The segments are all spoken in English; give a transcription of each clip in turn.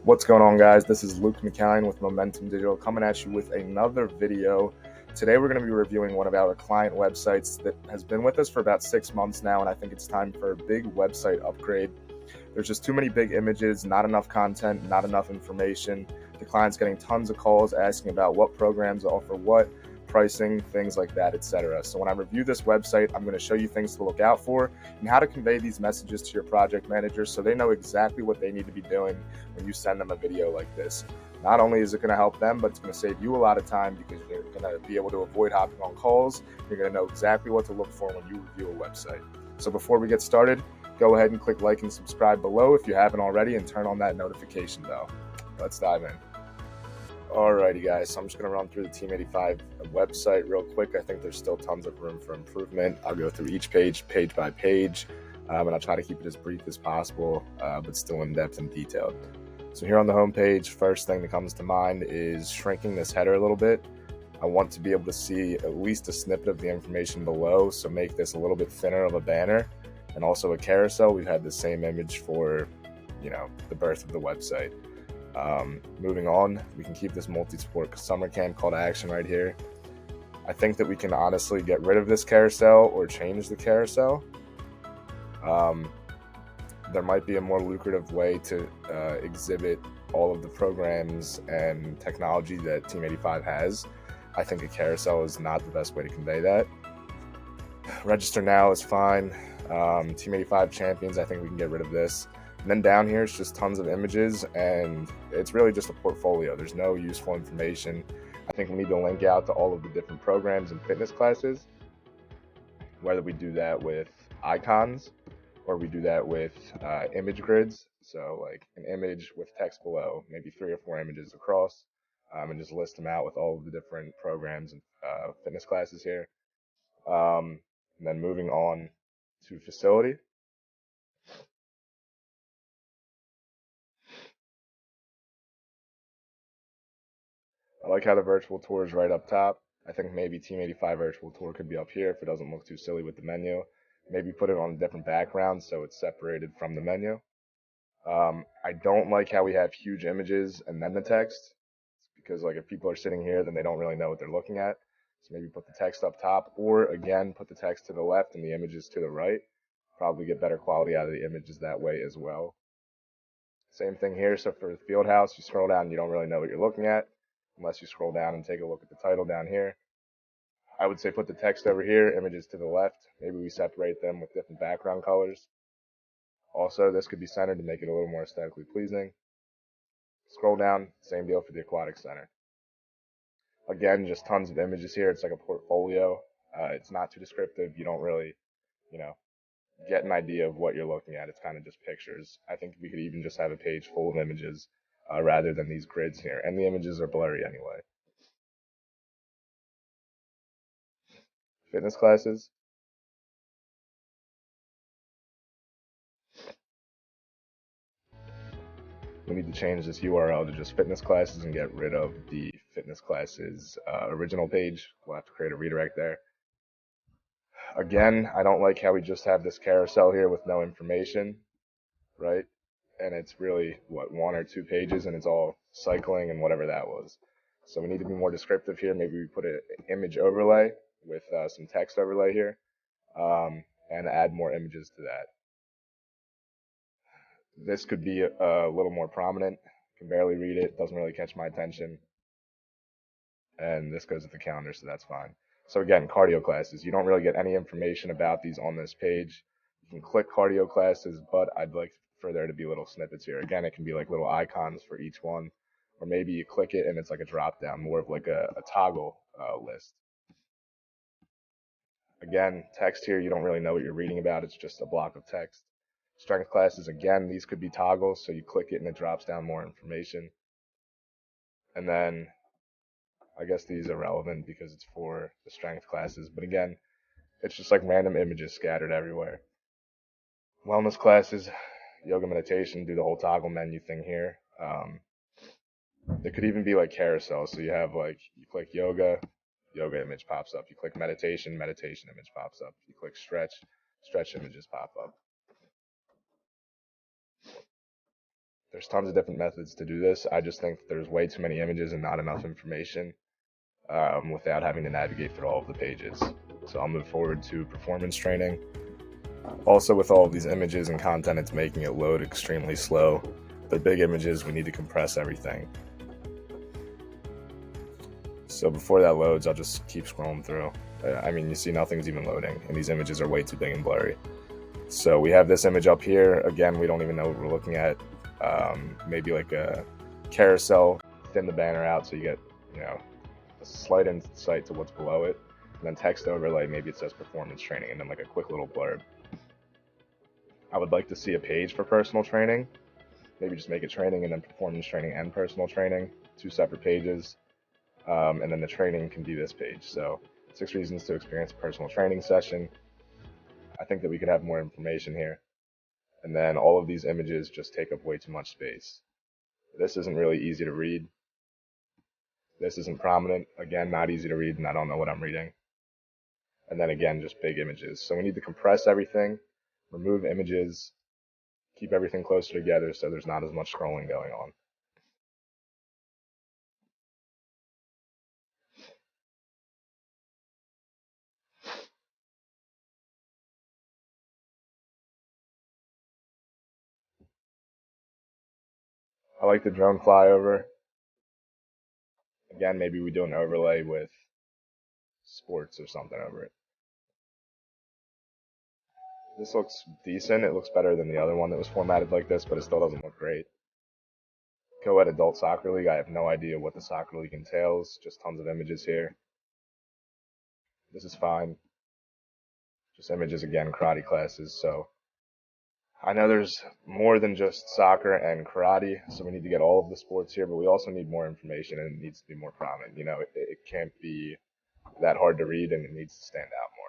What's going on, guys? This is Luke McCallion with Momentum Digital coming at you with another video. Today we're going to be reviewing one of our client websites that has been with us for about 6 months now, and I think it's time for a big website upgrade. There's just too many big images, not enough content, not enough information. The client's getting tons of calls asking about what programs offer what, pricing, things like that, etc. So when I review this website, I'm going to show you things to look out for and how to convey these messages to your project managers so they know exactly what they need to be doing when you send them a video like this. Not only is it going to help them, but it's going to save you a lot of time because you're going to be able to avoid hopping on calls. You're going to know exactly what to look for when you review a website. So before we get started, go ahead and click like and subscribe below if you haven't already, and turn on that notification bell. Let's dive in. Alrighty, guys, so I'm just going to run through the Team 85 website real quick. I think there's still tons of room for improvement. I'll go through each page by page, and I'll try to keep it as brief as possible, but still in depth and detailed. So here on the home page, first thing that comes to mind is shrinking this header a little bit. I want to be able to see at least a snippet of the information below, so make this a little bit thinner of a banner. And also a carousel. We've had the same image for, the birth of the website. Moving on, we can keep this multi-sport summer camp call to action right here. I think that we can honestly get rid of this carousel or change the carousel. There might be a more lucrative way to exhibit all of the programs and technology that Team 85 has. I think a carousel is not the best way to convey that. Register now is fine. Team 85 champions, I think we can get rid of this. And then down here is just tons of images, and it's really just a portfolio. There's no useful information. I think we need to link out to all of the different programs and fitness classes, whether we do that with icons or we do that with image grids. So like an image with text below, maybe 3 or 4 images across, and just list them out with all of the different programs and fitness classes here. And then moving on to facility. I like how the virtual tour is right up top. I think maybe Team 85 virtual tour could be up here if it doesn't look too silly with the menu. Maybe put it on a different background so it's separated from the menu. I don't like how we have huge images and then the text, because like if people are sitting here, then they don't really know what they're looking at. So maybe put the text up top, or again, put the text to the left and the images to the right. Probably get better quality out of the images that way as well. Same thing here. So for the field house, you scroll down, you don't really know what you're looking at unless you scroll down and take a look at the title down here. I would say put the text over here, images to the left. Maybe we separate them with different background colors. Also, this could be centered to make it a little more aesthetically pleasing. Scroll down, same deal for the aquatic center. Again, just tons of images here. It's like a portfolio. It's not too descriptive. You don't really, get an idea of what you're looking at. It's kind of just pictures. I think we could even just have a page full of images rather than these grids here. And the images are blurry anyway. Fitness classes. We need to change this URL to just fitness classes and get rid of the fitness classes original page. We'll have to create a redirect there. Again, I don't like how we just have this carousel here with no information, right? And it's really, 1 or 2 pages, and it's all cycling and whatever that was. So we need to be more descriptive here. Maybe we put an image overlay with some text overlay here, and add more images to that. This could be a little more prominent. Can barely read it. Doesn't really catch my attention. And this goes with the calendar, so that's fine. So again, cardio classes. You don't really get any information about these on this page. You can click cardio classes, but I'd like for there to be little snippets here. Again, it can be like little icons for each one, or maybe you click it and it's like a drop down, more of like a toggle list. Again, text here, you don't really know what you're reading about. It's just a block of text. Strength classes, again, these could be toggles, so you click it and it drops down more information. And then I guess these are relevant because it's for the strength classes, but again, it's just like random images scattered everywhere. Wellness classes, yoga meditation, do the whole toggle menu thing here. It could even be like carousel, so you have like, you click yoga, yoga image pops up. You click meditation, meditation image pops up. You click stretch, stretch images pop up. There's tons of different methods to do this. I just think there's way too many images and not enough information without having to navigate through all of the pages. So I'll move forward to performance training. Also, with all of these images and content, it's making it load extremely slow. They're big images, we need to compress everything. So before that loads, I'll just keep scrolling through. I mean, you see nothing's even loading, and these images are way too big and blurry. So we have this image up here. Again, we don't even know what we're looking at. Maybe like a carousel, thin the banner out so you get, a slight insight to what's below it. And then text overlay, maybe it says performance training, and then like a quick little blurb. I would like to see a page for personal training. Maybe just make it training and then performance training and personal training, 2 separate pages. And then the training can be this page. So 6 reasons to experience a personal training session. I think that we could have more information here. And then all of these images just take up way too much space. This isn't really easy to read. This isn't prominent. Again, not easy to read, and I don't know what I'm reading. And then again, just big images. So we need to compress everything, remove images, keep everything closer together so there's not as much scrolling going on. I like the drone flyover. Again, maybe we do an overlay with sports or something over it. This looks decent. It looks better than the other one that was formatted like this, but it still doesn't look great. Co-ed adult soccer league. I have no idea what the soccer league entails. Just tons of images here. This is fine. Just images again, karate classes. So I know there's more than just soccer and karate, so we need to get all of the sports here, but we also need more information and it needs to be more prominent. It can't be that hard to read and it needs to stand out more.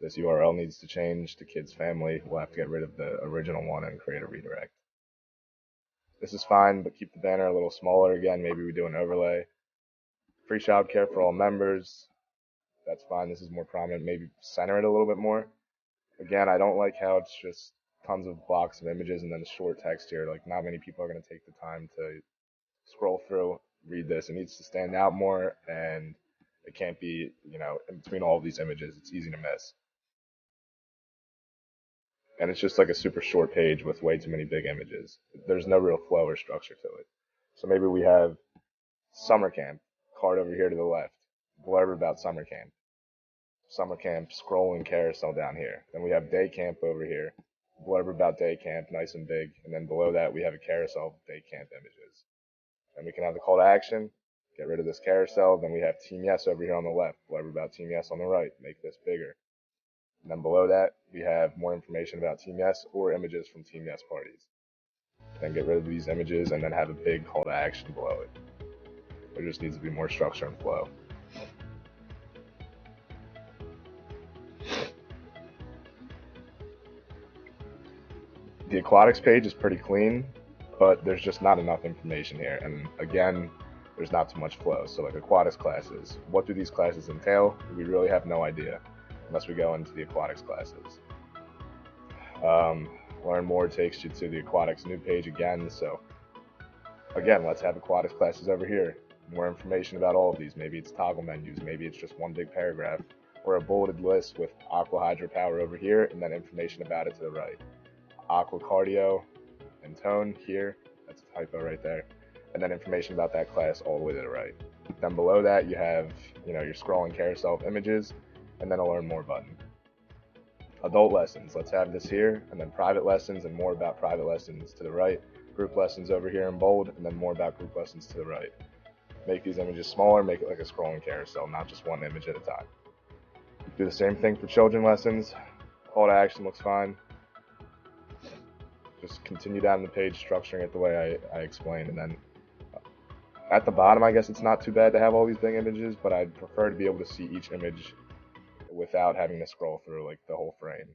This URL needs to change to kids family. We'll have to get rid of the original one and create a redirect. This is fine, but keep the banner a little smaller again. Maybe we do an overlay. Free childcare for all members. That's fine. This is more prominent. Maybe center it a little bit more. Again, I don't like how it's just tons of blocks of images and then a short text here. Like, not many people are going to take the time to scroll through, read this. It needs to stand out more, and it can't be, in between all of these images. It's easy to miss. And it's just like a super short page with way too many big images. There's no real flow or structure to it. So maybe we have summer camp, card over here to the left, blurb about summer camp scrolling carousel down here. Then we have day camp over here, blurb about day camp, nice and big. And then below that, we have a carousel of day camp images. And we can have the call to action, get rid of this carousel. Then we have Team Yes over here on the left, blurb about Team Yes on the right, make this bigger. And then below that, we have more information about Team Yes or images from Team Yes parties. Then get rid of these images and then have a big call to action below it. There just needs to be more structure and flow. The aquatics page is pretty clean, but there's just not enough information here. And again, there's not too much flow. So like aquatics classes, what do these classes entail? We really have no idea unless we go into the aquatics classes. Learn more takes you to the aquatics new page again. So again, let's have aquatics classes over here. More information about all of these. Maybe it's toggle menus. Maybe it's just one big paragraph or a bulleted list with aqua hydropower over here and then information about it to the right. Aqua cardio and tone here. That's a typo right there. And then information about that class all the way to the right. Then below that you have, your scrolling carousel of images and then a learn more button. Adult lessons, let's have this here, and then private lessons and more about private lessons to the right. Group lessons over here in bold, and then more about group lessons to the right. Make these images smaller, make it like a scrolling carousel, not just one image at a time. Do the same thing for children lessons. Call to action looks fine. Just continue down the page, structuring it the way I explained, and then at the bottom, I guess it's not too bad to have all these big images, but I'd prefer to be able to see each image without having to scroll through like the whole frame.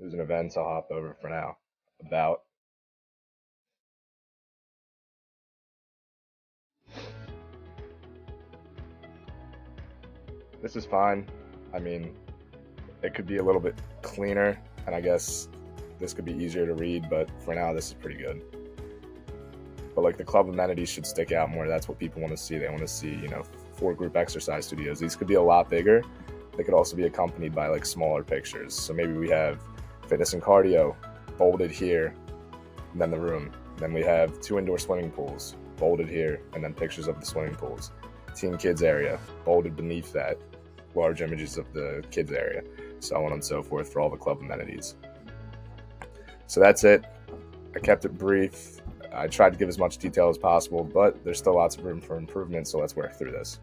News and events I'll hop over for now. About. This is fine. I mean, it could be a little bit cleaner, and I guess this could be easier to read, but for now, this is pretty good. But like the club amenities should stick out more. That's what people want to see. They want to see, 4 group exercise studios. These could be a lot bigger. They could also be accompanied by like smaller pictures. So maybe we have fitness and cardio bolded here, and then the room. Then we have 2 indoor swimming pools bolded here, and then pictures of the swimming pools. Teen kids area bolded beneath that, large images of the kids area, so on and so forth for all the club amenities. So that's it. I kept it brief. I tried to give as much detail as possible, but there's still lots of room for improvement, so let's work through this.